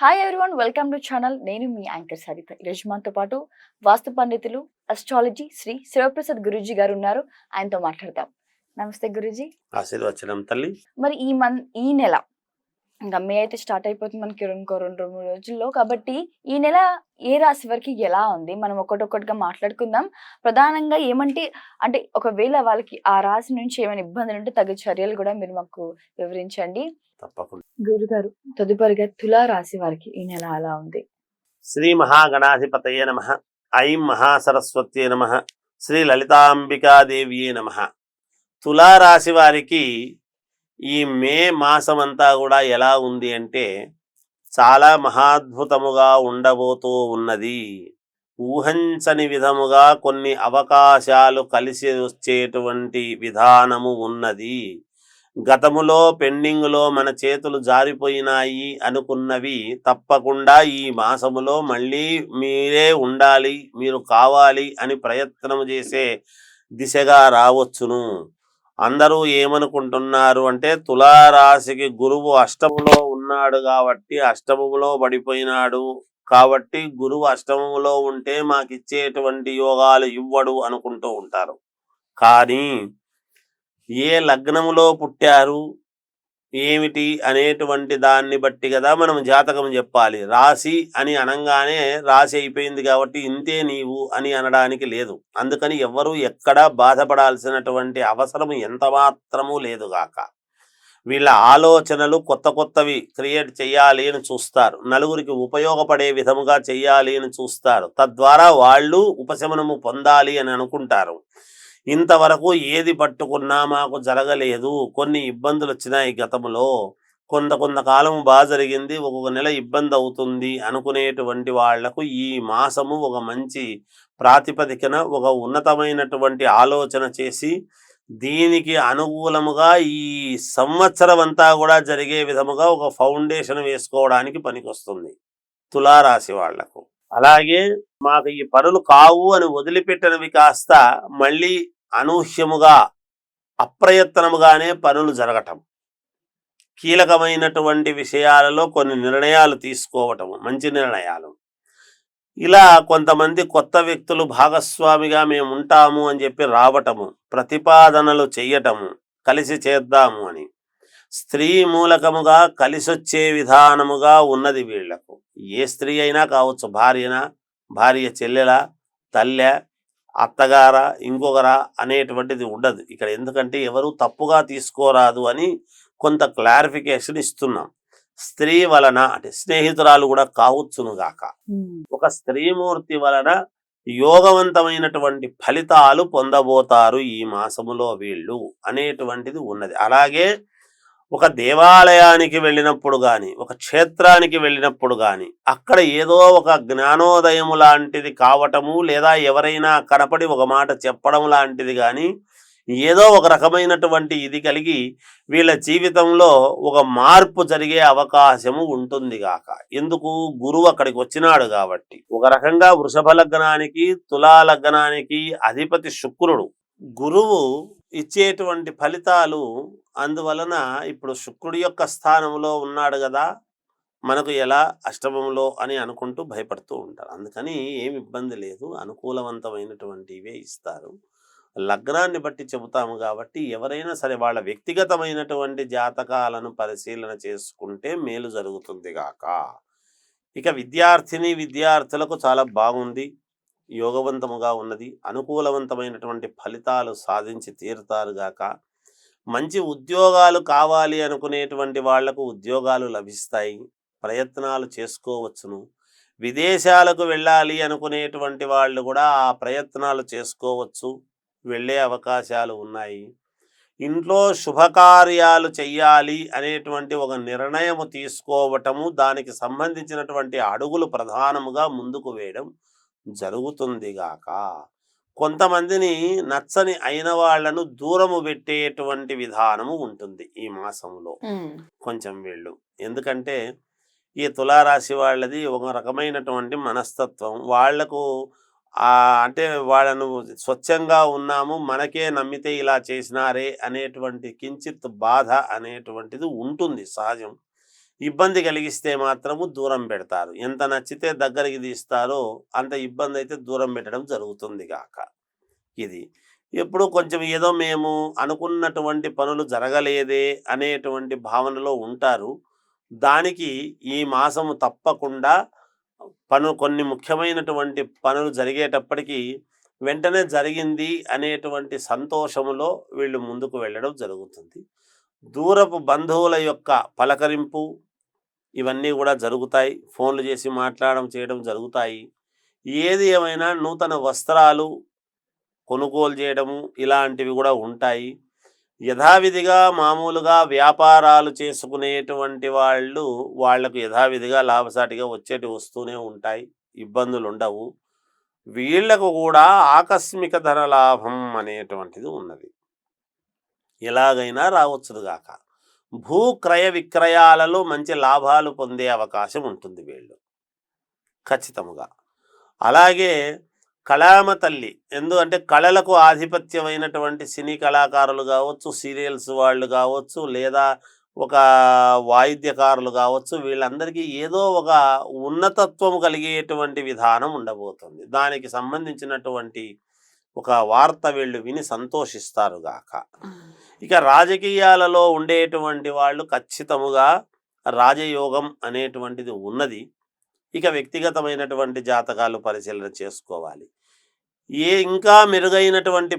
Hi everyone, welcome to channel. నేను మీ anchor Saritha. ఈరోజు మనతో పాటు వాస్తు పండితులు, అస్ట్రాలజీ శ్రీ శివప్రసాద్ గురూజీ గారు ఉన్నారు. ఆయనతో మాట్లాడదాం. నమస్తే గురూజీ. ఆశీర్వచనం తల్లి. మరి ఈ నెల ఇంకా మే అయితే స్టార్ట్ అయిపోతుంది మనకి ఇంకో 2-3 రోజుల్లో. కాబట్టి ఈ నెల ఏ రాశి వారికి ఎలా ఉంది మనం ఒక్కొక్కటిగా మాట్లాడుకుందాం. ప్రధానంగా అంటే ఒకవేళ వాళ్ళకి ఆ రాశి నుంచి ఏమైనా ఇబ్బందులు ఉంటే తగు చర్యలు కూడా మీరు మాకు వివరించండి. తప్పకుండా. గురుగారు, తదుపరిగా తులా రాశి వారికి ఈ నెల ఎలా ఉంది? శ్రీ మహాగణాధిపతయే నమః. ఐం మహాసరస్వత్యే నమః. శ్రీ లలితాంబికాదేవియే నమః. తులారాశి వారికి ఈ మే మాసమంతా కూడా ఎలా ఉంది అంటే చాలా మహాద్భుతముగా ఉండబోతూ ఉన్నది. ఊహించని విధముగా కొన్ని అవకాశాలు కలిసి వచ్చేటువంటి విధానము ఉన్నది. గతములో పెండింగులో మన చేతులు జారిపోయినాయి అనుకున్నవి తప్పకుండా ఈ మాసములో మళ్ళీ మీరే ఉండాలి, మీరు కావాలి అని ప్రయత్నం చేసే దిశగా రావచ్చును. అందరూ ఏమనుకుంటున్నారు అంటే తులారాశికి గురువు అష్టములో ఉన్నాడు కాబట్టి, అష్టమములో పడిపోయినాడు కాబట్టి గురువు అష్టమములో ఉంటే మాకిచ్చేటువంటి యోగాలు ఇవ్వడు అనుకుంటూ ఉంటారు. కానీ ఏ లగ్నములో పుట్టారు ఏమిటి అనేటువంటి దాన్ని బట్టి కదా మనం జాతకం చెప్పాలి. రాశి అని అనగానే రాశి అయిపోయింది కాబట్టి ఇంతే నీవు అని అనడానికి లేదు. అందుకని ఎవ్వరూ ఎక్కడా బాధపడాల్సినటువంటి అవసరం ఎంత మాత్రమూ లేదుగాక. వీళ్ళ ఆలోచనలు కొత్తవి క్రియేట్ చేయాలి అని చూస్తారు. నలుగురికి ఉపయోగపడే విధముగా చేయాలి అని చూస్తారు. తద్వారా వాళ్ళు ఉపశమనము పొందాలి అని అనుకుంటారు. ఇంతవరకు ఏది పట్టుకున్నా మాకు జరగలేదు, కొన్ని ఇబ్బందులు వచ్చినాయి గతంలో, కొంతకాలం బాగా జరిగింది, ఒక్కొక్క నెల ఇబ్బంది అవుతుంది అనుకునేటువంటి వాళ్లకు ఈ మాసము ఒక మంచి ప్రాతిపదికన ఒక ఉన్నతమైనటువంటి ఆలోచన చేసి దీనికి అనుకూలముగా ఈ సంవత్సరం అంతా కూడా జరిగే విధముగా ఒక ఫౌండేషన్ వేసుకోవడానికి పనికొస్తుంది తులారాశి వాళ్లకు. అలాగే మాకు ఈ పనులు కావు అని వదిలిపెట్టినవి కాస్త మళ్ళీ అనూహ్యముగా అప్రయత్నముగానే పనులు జరగటం, కీలకమైనటువంటి విషయాలలో కొన్ని నిర్ణయాలు తీసుకోవటం, మంచి నిర్ణయాలు. ఇలా కొంతమంది కొత్త వ్యక్తులు భాగస్వామిగా మేము ఉంటాము అని చెప్పి రావటము, ప్రతిపాదనలు చెయ్యటము, కలిసి చేద్దాము అని. స్త్రీ మూలకముగా కలిసొచ్చే విధానముగా ఉన్నది వీళ్లకు. ఏ స్త్రీ అయినా కావచ్చు, భార్య చెల్లెలా, తల్లె, అత్తగారా, ఇంకొకరా అనేటువంటిది ఉండదు ఇక్కడ. ఎందుకంటే ఎవరు తప్పుగా తీసుకోరాదు అని కొంత క్లారిఫికేషన్ ఇస్తున్నాం. స్త్రీ వలన అంటే స్నేహితురాలు కూడా కావచ్చును గాక, ఒక స్త్రీమూర్తి వలన యోగవంతమైనటువంటి ఫలితాలు పొందబోతారు ఈ మాసములో వీళ్ళు అనేటువంటిది ఉన్నది. అలాగే ఒక దేవాలయానికి వెళ్ళినప్పుడు కానీ, ఒక క్షేత్రానికి వెళ్ళినప్పుడు కానీ అక్కడ ఏదో ఒక జ్ఞానోదయము లాంటిది కావటము, లేదా ఎవరైనా కనపడి ఒక మాట చెప్పడం లాంటిది కానీ ఏదో ఒక రకమైనటువంటి ఇది కలిగి వీళ్ళ జీవితంలో ఒక మార్పు జరిగే అవకాశము ఉంటుంది గాక. ఎందుకు? గురువు అక్కడికి వచ్చినాడు కాబట్టి. ఒక రకంగా వృషభ లగ్నానికి, తులా లగ్నానికి అధిపతి శుక్రుడు. గురువు ఇచ్చేటువంటి ఫలితాలు అందువలన ఇప్పుడు శుక్రుడి యొక్క స్థానంలో ఉన్నాడు కదా, మనకు ఎలా అష్టమంలో అని అనుకుంటూ భయపడుతూ ఉంటారు. అందుకని ఏమి ఇబ్బంది లేదు, అనుకూలవంతమైనటువంటివే ఇస్తారు. లగ్నాన్ని బట్టి చెబుతాము కాబట్టి ఎవరైనా సరే వాళ్ళ వ్యక్తిగతమైనటువంటి జాతకాలను పరిశీలన చేసుకుంటే మేలు జరుగుతుంది గాక. ఇక విద్యార్థులకు చాలా బాగుంది, యోగవంతముగా ఉన్నది, అనుకూలవంతమైనటువంటి ఫలితాలు సాధించి తీరుతారు గాక. మంచి ఉద్యోగాలు కావాలి అనుకునేటువంటి వాళ్లకు ఉద్యోగాలు లభిస్తాయి, ప్రయత్నాలు చేసుకోవచ్చును. విదేశాలకు వెళ్ళాలి అనుకునేటువంటి వాళ్ళు కూడా ఆ ప్రయత్నాలు చేసుకోవచ్చు, వెళ్ళే అవకాశాలు ఉన్నాయి. ఇంట్లో శుభకార్యాలు చెయ్యాలి అనేటువంటి ఒక నిర్ణయము తీసుకోవటము, దానికి సంబంధించినటువంటి అడుగులు ప్రధానముగా ముందుకు వేయడం జరుగుతుంది గాక. కొంతమందిని నచ్చని అయిన వాళ్లను దూరము పెట్టేటువంటి విధానము ఉంటుంది ఈ మాసంలో కొంచెం వీళ్ళు. ఎందుకంటే ఈ తులారాశి వాళ్ళది ఒక రకమైనటువంటి మనస్తత్వం. వాళ్లకు అంటే వాళ్ళను స్వచ్ఛంగా ఉన్నాము, మనకే నమ్మితే ఇలా చేసినారే అనేటువంటి కించిత్ బాధ అనేటువంటిది ఉంటుంది, సహజం. ఇబ్బంది కలిగిస్తే మాత్రము దూరం పెడతారు. ఎంత నచ్చితే దగ్గరికి తీస్తారో అంత ఇబ్బంది అయితే దూరం పెట్టడం జరుగుతుంది గాక. ఇది. ఎప్పుడు కొంచెం ఏదో మేము అనుకున్నటువంటి పనులు జరగలేదే అనేటువంటి భావనలో ఉంటారు. దానికి ఈ మాసము తప్పకుండా కొన్ని ముఖ్యమైనటువంటి పనులు జరిగేటప్పటికి వెంటనే జరిగింది అనేటువంటి సంతోషములో వీళ్ళు ముందుకు వెళ్ళడం జరుగుతుంది. దూరపు బంధువుల యొక్క పలకరింపు ఇవన్నీ కూడా జరుగుతాయి. ఫోన్లు చేసి మాట్లాడడం చేయడం జరుగుతాయి. ఏది ఏమైనా నూతన వస్త్రాలు కొనుగోలు చేయడము ఇలాంటివి కూడా ఉంటాయి. యథావిధిగా మామూలుగా వ్యాపారాలు చేసుకునేటువంటి వాళ్ళకు యథావిధిగా లాభసాటిగా వచ్చేటి వస్తూనే ఉంటాయి. ఇబ్బందులు ఉండవు. వీళ్లకు కూడా ఆకస్మిక ధన లాభం అనేటువంటిది ఉన్నది. ఎలాగైనా రావచ్చుగాక. భూ క్రయ విక్రయాలలో మంచి లాభాలు పొందే అవకాశం ఉంటుంది వీళ్ళు ఖచ్చితముగా. అలాగే కళామ తల్లి ఎందుకంటే కళలకు ఆధిపత్యమైనటువంటి సినీ కళాకారులు కావచ్చు, సీరియల్స్ వాళ్ళు కావచ్చు, లేదా ఒక వాయిద్యకారులు కావచ్చు, వీళ్ళందరికీ ఏదో ఒక ఉన్నతత్వం కలిగేటువంటి విధానం ఉండబోతుంది. దానికి సంబంధించినటువంటి ఒక వార్త వీళ్ళు విని సంతోషిస్తారు గాక. ఇక రాజకీయాలలో ఉండేటువంటి వాళ్ళు ఖచ్చితముగా రాజయోగం అనేటువంటిది ఉన్నది. ఇక వ్యక్తిగతమైనటువంటి జాతకాలు పరిశీలన చేసుకోవాలి. ఇంకా మెరుగైనటువంటి